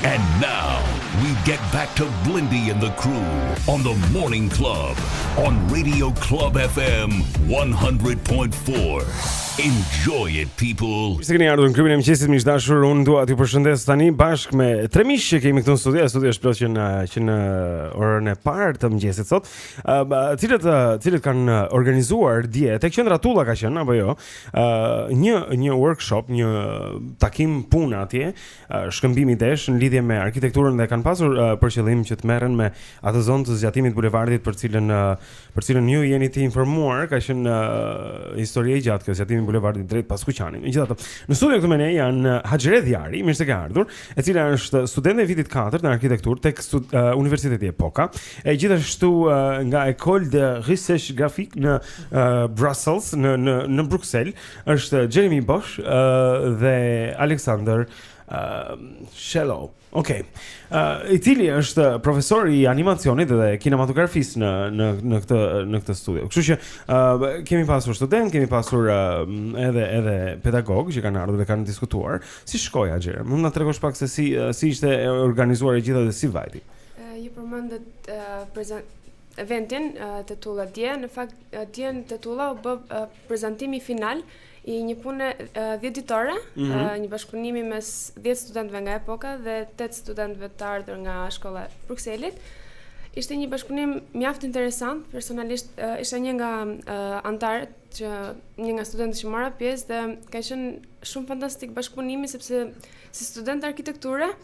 And now we get back to Blindy and the crew on the Morning Club on Radio Club FM 100.4. Enjoy it, people. Se keni ardhur në klubin e mëngjesit, miq dashur, unë dua t'ju përshëndes tani bashkë me tre miq që kemi këtu në studio. Studio është plot që në orën e parë të mëngjesit sot, cilët kanë organizuar dje tek qendra Tulla ka qenë apo jo, një workshop, një takim pune atje, shkëmbimi desh në lidhje me arkitekturën dhe kanë pasur për qëllim që të merren me atë zonë të zgjatimit bulevardit për cilën ju jeni të informuar, ka qenë histori e gjatë kjo zgjatimi bulevardit drejt pas Kuqanit. Megjithatë, në studio këtu me ne janë Haxhire Dhjari, mirë se ke ardhur, e cila është studente e vitit 4 në arkitekturë tek Universiteti Epoka, e gjithashtu nga École de Recherche Graphique në Brussels, në Bruxelles, është Jeremy Bosch dhe Alexander Schellow. Okej. I cili është profesor i animacionit dhe kinematografisë në këtë studio. Kështu që kemi pasur student, kemi pasur edhe pedagog që kanë ardhur dhe kanë diskutuar. Si shkoi Haxhire? Mund na tregosh pak se si ishte organizuar e gjitha dhe si vajti? Ju përmendet eventin të Tulla dje. Në fakt dje të Tulla u bë prezantimi final i një pune 10 ditore, një bashkëpunimi mes 10 studentëve nga Epoka dhe 8 studentëve të ardhur nga shkolla e Brukselit. Ishte një bashkëpunim mjaft interesant. Personalisht isha një nga antarët një nga studentët që mora pjesë dhe ka qenë shumë fantastik bashkëpunimi sepse si student arkitekture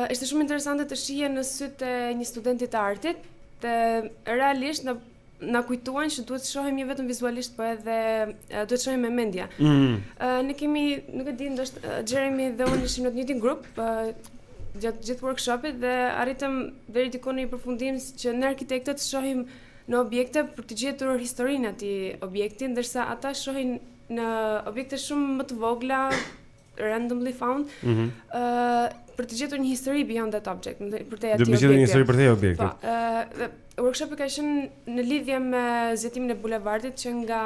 ishte shumë interesante të shihje në sytë e një studenti të artit dhe realisht na kujtuan që duhet të shohim jo vetëm vizualisht, po edhe duhet të shohim me mendja. Ne kemi, nuk e di, ndoshta Jeremy dhe unë ishim në të njëjtin grup gjatë gjithë workshopit dhe arritëm deri diku në një përfundim që ne arkitektët shohim në objekte për të gjetur historinë e atij objekti, ndërsa ata shohin në objekte shumë më të vogla, randomly found, për të gjetur një histori beyond that object, për te atij objekti. Do të gjetur një histori për te objekti. Workshopi ka qenë në lidhje me zgjatimin e bulevardit që nga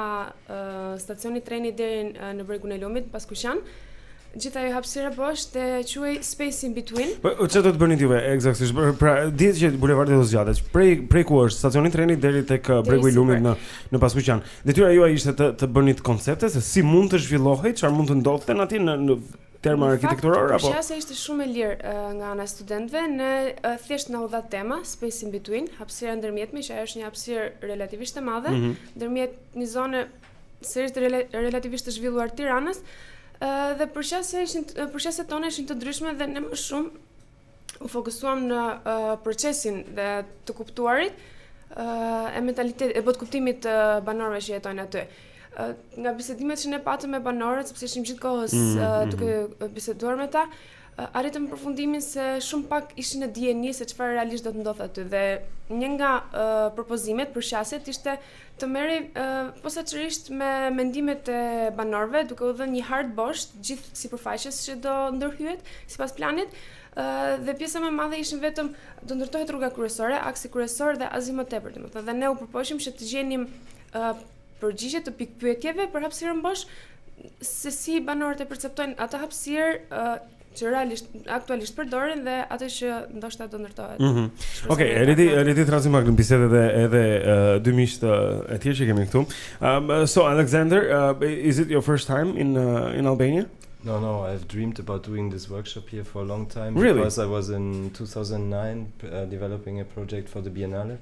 stacioni treni deri në bregun e Lumit pas Kuqan. Gjithë ajo hapësira Bosch dhe quhej Space in Between. Po çfarë do të bëni juve eksaktësisht? Pra dihet që bulevardi do zgjatet. Prej ku është stacioni treni deri tek bregu i Lumit në pas Kuqan. Detyra juaj ishte të bëni koncepte se si mund të zhvillohej, çfarë mund të ndodhte aty në terma arkitekturor apo? Përshjasja ishte shumë e lirë nga ana e studentëve, ne thjesht na u dha tema Space in Between, hapësira ndërmjetme, që ajo është një hapësirë relativisht e madhe, ndërmjet një zone sërish relativisht të zhvilluar Tiranës, dhe përshjasjet tona ishin të ndryshme dhe ne më shumë u fokusuam në procesin dhe të kuptuarit e mentalitetit, e botkuptimit të banorëve që jetojnë aty. Nga bisedimet që ne patëm me banorët, sepse ishim gjithë kohës duke biseduar me ta, arritëm përfundimin se shumë pak ishin në dijeni se çfarë realisht do të ndodhte aty dhe një nga propozimet për shjaset ishte të merrej posaçërisht me mendimet e banorëve, duke u dhënë një hard Bosch gjithë sipërfaqes që do ndërhyet sipas planit. Dhe pjesa më e madhe ishin vetëm do ndërtohet rruga kryesore, aksi kryesor dhe asgjë më tepër, domethënë dhe ne u përpoqim që të gjenim përgjigje të pikpyetjeve për hapësirën Bosch, se si banorët e perceptojnë atë hapësirë që aktualisht përdorin dhe atë që ndoshta do ndërtohet. Okej, rriti transim pak në bisedë edhe dy miq e tjerë që kemi këtu. So Alexander, is it your first time in Albania? No, I've dreamed about doing this workshop here for a long time. Really? Because I was in 2009 developing a project for the Biennale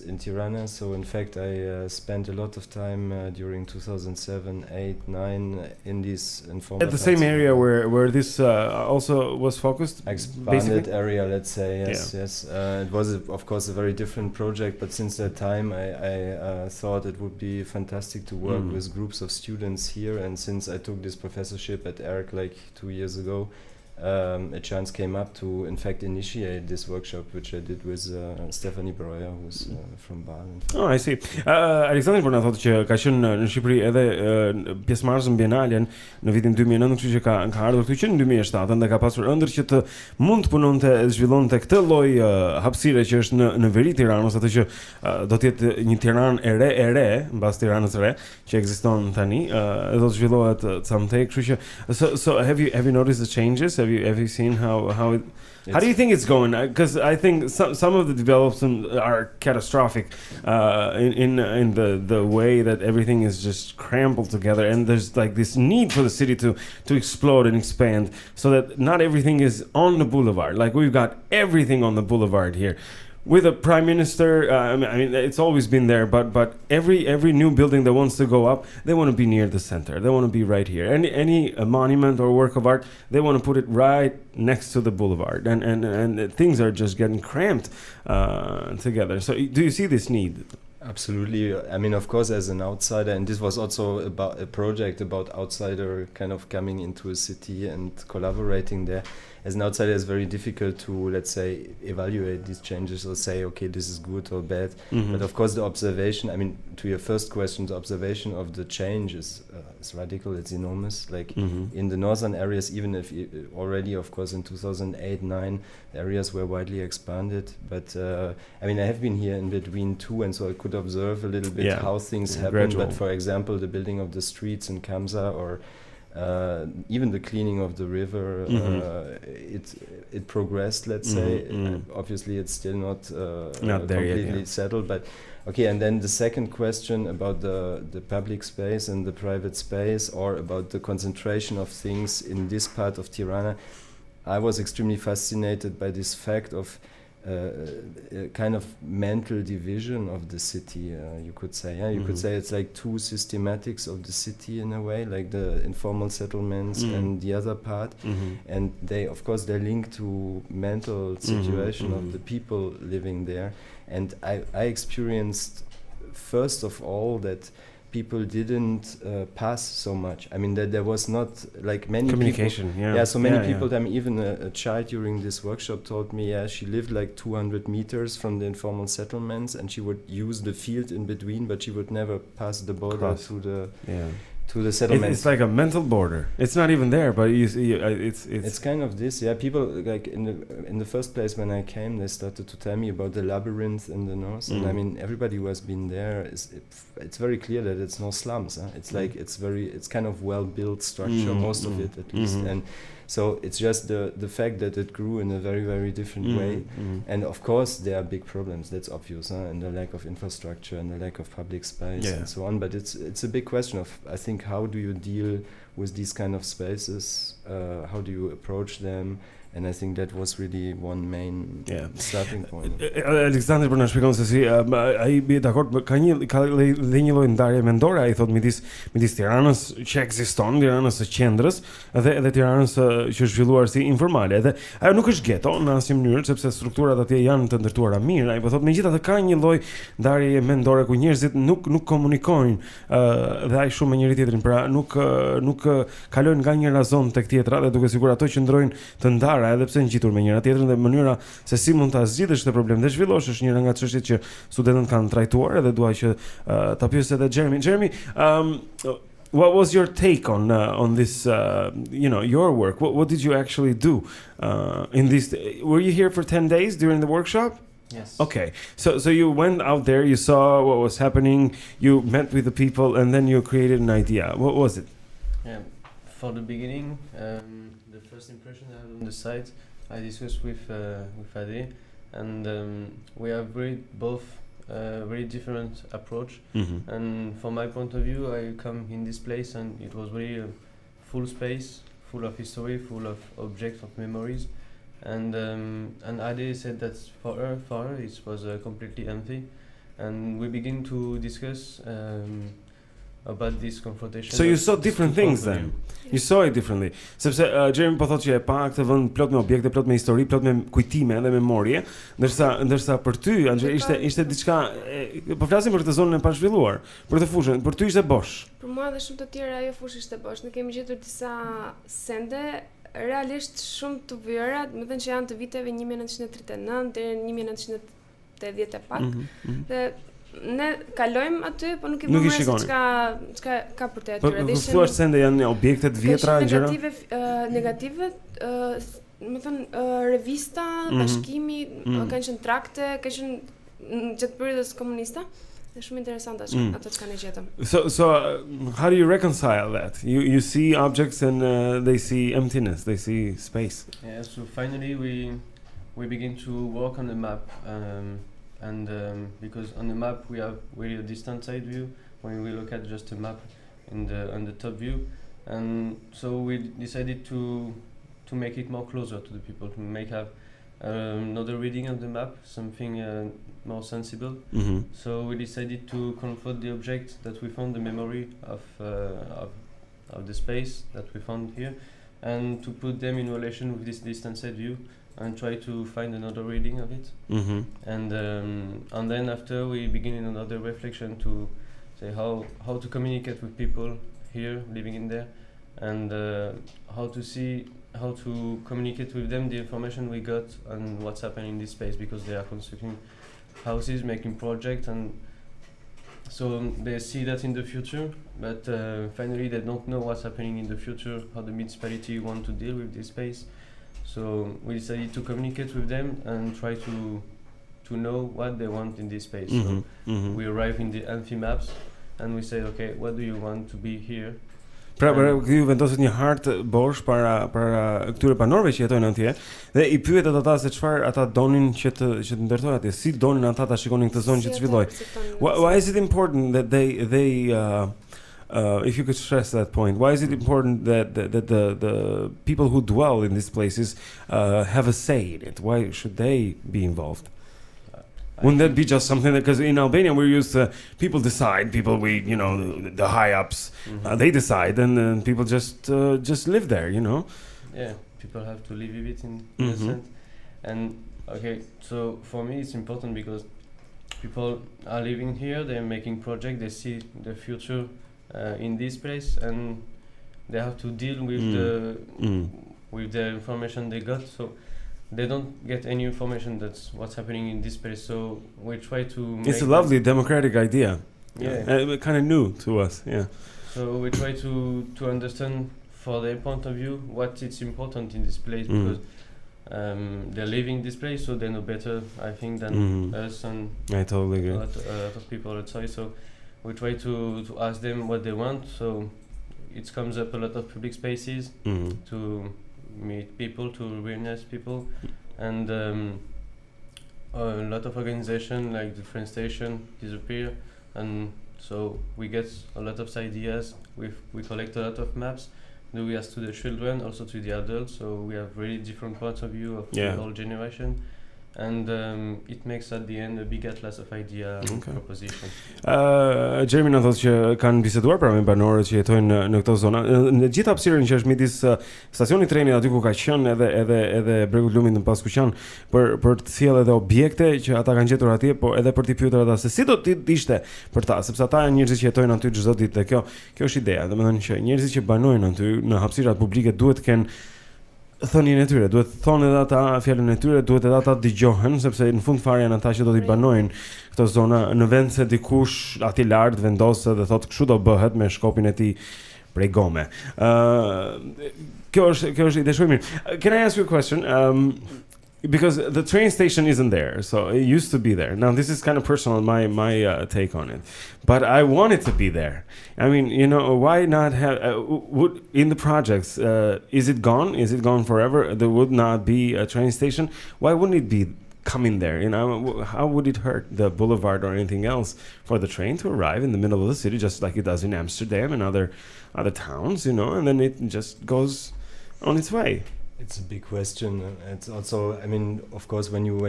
in Tirana. So in fact, I spent a lot of time during 2007, 8, 9 in these informal. At the same area where this also was focused. Expanded basically? area, let's say. Yes, Yeah. yes. It was of course a very different project, but since that time, I thought it would be fantastic to work with groups of students here. And since I took this professorship at ERC like 2 years ago, a chance came up to in fact initiate this workshop, which I did with Stephanie Broya, who's from Bali. Oh, I see. Alexander po na thotë që ka qenë në Shqipëri edhe pjesëmarrës në Bienalen në vitin 2009, kështu që ka ardhur këtu që në 2007 dhe ka pasur ëndër që të mund të punonte dhe zhvillonte këtë lloj hapësire që është në veri Tiranës, atë që do të jetë një Tiranë e re mbas Tiranës së re që ekziston tani, do të zhvillohet something, kështu që so have you noticed the changes? Have you seen how do you think it's going? Because I think some of the developments are catastrophic in the way that everything is just crumbled together, and there's like this need for the city to explode and expand, so that not everything is on the boulevard. Like we've got everything on the boulevard here. With a prime minister, I mean, it's always been there, but every new building that wants to go up, they want to be near the center. They want to be right here. Any monument or work of art, they want to put it right next to the boulevard, and things are just getting cramped together. So, do you see this need? Absolutely. I mean, of course, as an outsider, and this was also about a project about outsider kind of coming into a city and collaborating there. As an outsider, it's very difficult to, let's say, evaluate these changes or say, okay, this is good or bad. But of course, the observation, I mean, to your first question, the observation of the change is radical, it's enormous. Like in the northern areas, even if already, of course, in 2008-09, areas were widely expanded. But I mean, I have been here in between too, and so I could observe a little bit how things happen. Gradual. But for example, the building of the streets in Kamsa, or even the cleaning of the river, it progressed, let's say. Obviously, it's still not completely yet, settled, but okay. And then the second question about the public space and the private space, or about the concentration of things in this part of Tirana, I was extremely fascinated by this fact of a kind of mental division of the city, you could say. Yeah? You could say it's like two systematics of the city in a way, like the informal settlements and the other part. And they, of course, they're linked to mental situation of the people living there. And I experienced, first of all, that people didn't pass so much. I mean, that there was not like many communication. People, so many people. I mean, even a child during this workshop told me, she lived like 200 meters from the informal settlements, and she would use the field in between, but she would never pass the border to the settlements. It's like a mental border. It's not even there, but it's kind of this. Yeah, people like in the first place when I came, they started to tell me about the labyrinth in the north, and I mean, everybody who has been there it's very clear that it's no slums. It's like it's kind of well built structure, most of it at least, and so it's just the fact that it grew in a very, very different way. And of course there are big problems, that's obvious, and the lack of infrastructure and the lack of public space and so on. But it's a big question of, I think, how do you deal with these kind of spaces? How do you approach them? And I think that was really one main starting point. Aleksandri për na shpjegon se si ai bie dakord, ka dhe një lloj ndarje mendore, ai thot midis Tiranës që ekziston, Tiranës së qendrës dhe Tiranës që është zhvilluar si informale. Dhe ajo nuk është geto në asnjë mënyrë, sepse strukturat atje janë të ndërtuara mirë. Ai po thot megjithatë ka një lloj ndarje mendore ku njerëzit nuk komunikojnë dhe ai shumë me njëri tjetrin, pra nuk kalojnë nga njëra zonë tek tjetra, dhe duke sigurisht ato qëndrojnë të ndarë edhe pse ngjitur me njëra tjetrën, dhe mënyra se si mund ta zgjidhësh këtë problem dhe zhvillosh është njëra nga çështjet që studentët kanë trajtuar, edhe dua që ta pyes edhe Jeremy. Jeremy, what was your take on this your work? What did you actually do in this? Were you here for 10 days during the workshop? Yes. Okay. So you went out there, you saw what was happening, you met with the people, and then you created an idea. What was it? Yeah. For the beginning, the first impression I had on the site, I discussed with Ade, and we have both very different approach. And from my point of view, I come in this place, and it was really a full space, full of history, full of objects, of memories. And Ade said that for her it was completely empty, and we begin to discuss about this confrontation. So you saw different things then. You saw it differently. Sepse Jeremy po thotë që e pa këtë vend plot me objekte, plot me histori, plot me kujtime dhe memorie, ndërsa për ty Angela ishte diçka, po flasim për këtë zonën e pazhvilluar, për këtë fushën, për ty ishte Bosch. Për mua dhe shumë të tjerë ajo fushë ishte Bosch. Ne kemi gjetur disa sende realisht shumë të vëra, më thënë që janë të viteve 1939 deri në 1980 e pak. Dhe ne kalojmë aty, po nuk e vëmë se çka ka për te atyre. Po thua sende janë objekte të vjetra, gjëra negative, më thënë revista, bashkimi, kanë qenë trakte, kanë qenë gjatë periudhës komuniste. Është shumë interesante ato që kanë gjetëm. So how do you reconcile that? You see objects and they see emptiness, they see space. Yeah, so finally we begin to work on the map, and because on the map we have really a distant side view when we look at just a map on the top view, and so we decided to make it more closer to the people, to have another reading of the map, something more sensible. So we decided to convert the object that we found, the memory of the space that we found here, and to put them in relation with this distant side view and try to find another reading of it. And then after we begin in another reflection to say how to communicate with people here living in there, and how to communicate with them the information we got on what's happening in this space, because they are constructing houses, making projects, and so they see that in the future, but finally they don't know what's happening in the future, how the municipality want to deal with this space. So we decided to communicate with them and try to know what they want in this space. So we arrive in the Amphi maps and we say, okay, what do you want to be here? Pra ju vendosit një hartë Bosch para këtyre banorëve që jetojnë atje dhe I pyetet ata se çfarë ata donin që të ndërtojë atje, si donin ata ta shikonin këtë zonë që të zhvilloj. Why is it important that they if you could stress that point, why is it important that the people who dwell in these places have a say in it? Why should they be involved? Wouldn't that be just something that, because in Albania we're used to people decide, the high ups, they decide, and then people just live there, Yeah, people have to live with it in a sense. And okay, so for me it's important because people are living here, they're making projects, they see the future in this place, and they have to deal with the information they got. So they don't get any information that's what's happening in this place. So we try to. It's a lovely democratic idea. Yeah, kind of new to us. Yeah. So we try to understand for their point of view what is important in this place, because they're living this place, so they know better, I think, than us and I totally agree. a lot of people outside. So we try to ask them what they want. So it comes up a lot of public spaces to meet people, to reunite people, and a lot of organization like the train station disappear, and so we get a lot of ideas. We collect a lot of maps. Do we ask to the children, also to the adults, so we have really different points of view of the whole generation. And it makes at the end a big atlas of idea and proposition. Jeremy na thotë që kanë biseduar pra me banorët që jetojnë në këto zona. Në gjithë hapësirën që është midis stacionit trenit aty ku ka qenë edhe bregu lumit në Paskuqan për të sjellë edhe objekte që ata kanë gjetur atje, po edhe për t'i pyetur ata se si do të ishte për ta, sepse ata janë njerëzit që jetojnë aty çdo ditë dhe kjo është ideja. Domethënë që njerëzit që banojnë aty në hapësirat publike duhet të kenë thënien e tyre, duhet thonë edhe ata fjalën e tyre, duhet edhe ata dëgjohen, sepse në fund fare janë ata që do t'i banojnë këto zona në vend se dikush aty lart vendosë dhe thotë kështu do bëhet me shkopin e tij prej gome. Kjo është ide shumë mirë. Can I ask you a question? Because the train station isn't there, so it used to be there. Now this is kind of personal, my take on it, but I want it to be there. I mean, why not have in the projects? Is it gone? Is it gone forever? There would not be a train station. Why wouldn't it be coming there? How would it hurt the boulevard or anything else for the train to arrive in the middle of the city, just like it does in Amsterdam and other towns, and then it just goes on its way? It's a big question. It's also, I mean, of course, when you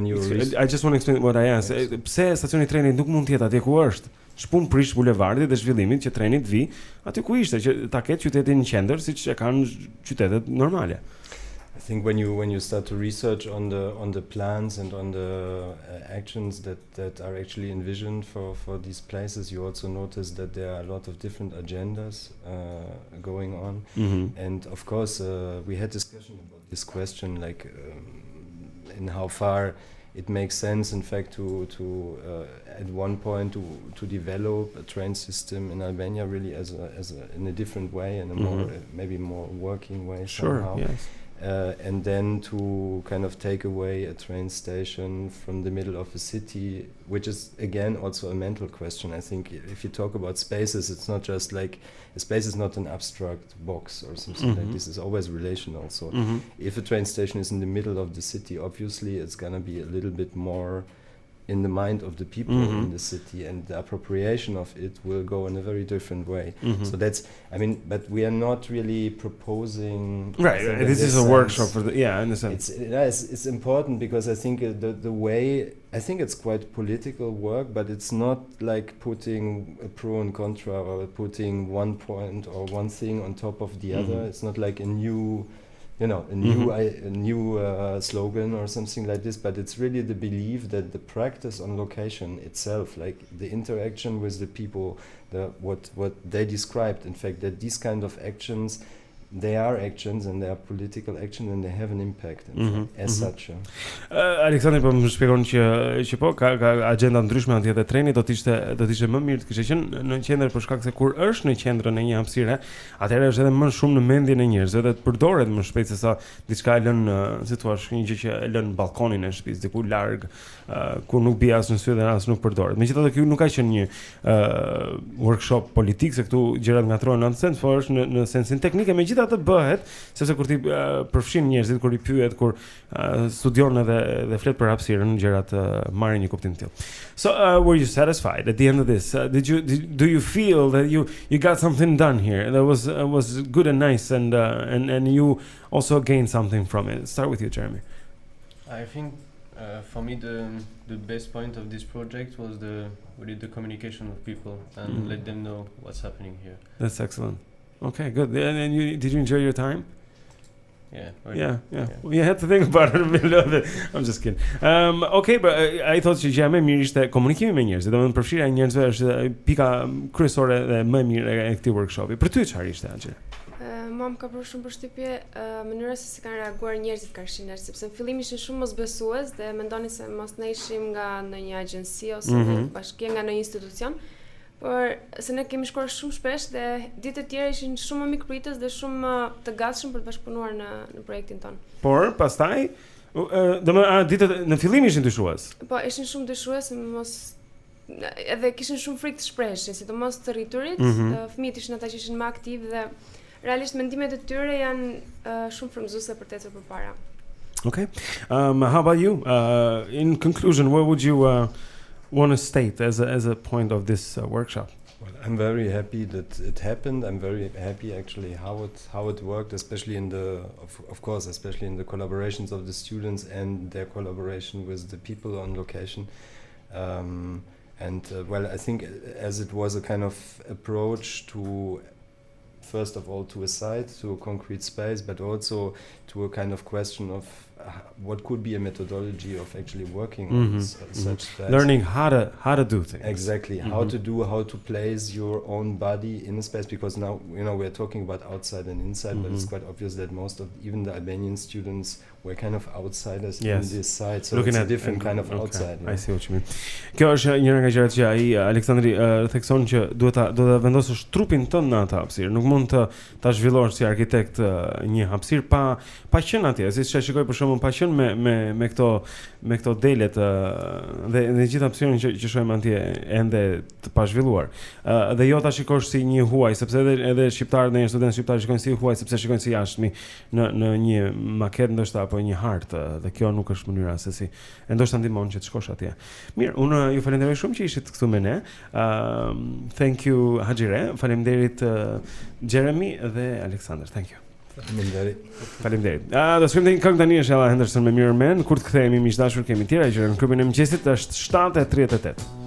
I just want to explain what I asked. Pse stacioni I trenit nuk mund të jetë atje ku është? Shpun prish bulevardit dhe zhvillimit që treni të vi aty ku ishte, që ta ketë qytetin në qendër siç e kanë qytetet normale. I think when you start to research on the plans and on the actions that are actually envisioned for these places, you also notice that there are a lot of different agendas going on. And of course, we had discussion about this question, like in how far it makes sense, in fact, to at one point to develop a train system in Albania really as in a different way, in a more maybe more working way somehow. Yes. and then to kind of take away a train station from the middle of a city, which is again also a mental question. I think if you talk about spaces, it's not just like a space is not an abstract box or something like this. It's always relational. So if a train station is in the middle of the city, obviously it's gonna be a little bit more in the mind of the people in the city, and the appropriation of it will go in a very different way. So that's, I mean, but we are not really proposing. Right. This is a workshop for the, I understand. It's important because I think the way, I think it's quite political work, but it's not like putting a pro and contra or putting one point or one thing on top of the other. It's not like a new, a new slogan or something like this, but it's really the belief that the practice on location itself, like the interaction with the people, what they described, in fact, that these kind of actions, they are actions and they are political action and they have an impact in fact, as such. Aleksandri po më shpjegon që po ka agjenda ndryshme atje te treni, do të ishte më mirë të kishte qenë në qendër për shkak se kur është në qendrën e një hapësire, atëherë është edhe më shumë në mendjen e njerëzve dhe të përdoret më shpejt se sa diçka e lën, si thua, një gjë që e lën balkonin e shtëpisë diku larg, ku nuk bie as në sy dhe as nuk përdoret. Megjithatë ky nuk ka qenë një workshop politik, se këtu gjërat ngatrohen në atë sens, por është në sensin teknik. Megjithatë të bëhet, sepse kur ti përfshin njerëzit, kur I pyet, kur studion edhe flet për hapësirën, gjërat marrin një kuptim të tillë. So were you satisfied at the end of this? Do you feel that you got something done here that was good and nice, and you also gained something from it? Start with you, Jeremy. I think for me the best point of this project was really the communication with people and let them know what's happening here. That's excellent. Okay, good. And did you enjoy your time? Yeah. Yeah. Well, you had to think about it a bit. I'm just kidding. Okay, but I thought që gjë më e mirë ishte komunikimi me njerëzit. Domethënë përfshirja e njerëzve është pika kryesore dhe më e mirë e këtij workshopi. Për ty çfarë ishte atë? Mua më ka bërë shumë përshtypje mënyra se si kanë reaguar njerëzit karshiner, sepse në fillim ishin shumë mosbesues dhe mendonin se mos ne ishim nga ndonjë agjenci ose bashkia nga ndonjë institucion. Por se ne kemi shkuar shumë shpesh dhe ditët e tjera ishin shumë më mikpritës dhe shumë të gatshëm për të bashkëpunuar në projektin ton. Por pastaj, ditët në fillim ishin dyshues. Po, ishin shumë dyshues, edhe kishin shumë frikë të shpreheshin, sidomos të rriturit, fëmijët ishin ata që ishin më aktiv dhe realisht mendimet e tyre janë shumë frymëzuese për të ecur përpara. Okay. How about you? In conclusion, what would you want to state as a point of this workshop? Well, I'm very happy that it happened. I'm very happy actually how it worked, especially in especially in the collaborations of the students and their collaboration with the people on location. Well, I think as it was a kind of approach to, first of all, to a site, to a concrete space, but also to a kind of question of what could be a methodology of actually working on such space. Learning how to do things. Exactly, how to place your own body in a space, because now we're talking about outside and inside, but it's quite obvious that most of even the Albanian students were kind of outsiders in this site, so it's a different kind of outside. I see what you mean. Kjo është njëra nga gjërat që ai Aleksandri thekson që duhet ta vendosësh trupin tënd në atë hapësirë. Nuk mund ta zhvillosh si arkitekt një hapësirë pa qenë atje. Siç e shikoj për shembull, pa qenë me këto delet dhe gjithë hapësirën që shohim atje ende të pazhvilluar. Dhe jo ta shikosh si një huaj, sepse edhe shqiptarët dhe studentë shqiptarë shikojnë si huaj sepse shikojnë si jashtëmi në një maket ndoshta apo një hartë, dhe kjo nuk është mënyra se si. E ndoshta ndihmon që të shkosh atje. Mirë, unë ju falenderoj shumë që ishit këtu me ne. Thank you Haxhire, faleminderit Jeremy dhe Alexander. Thank you. Faleminderit. Do të shkojmë këngë tani është Ella Henderson me Mirror Man. Kur të kthehemi miq dashur, kemi tjera gjëra në klubin e mëngjesit, është 7:38.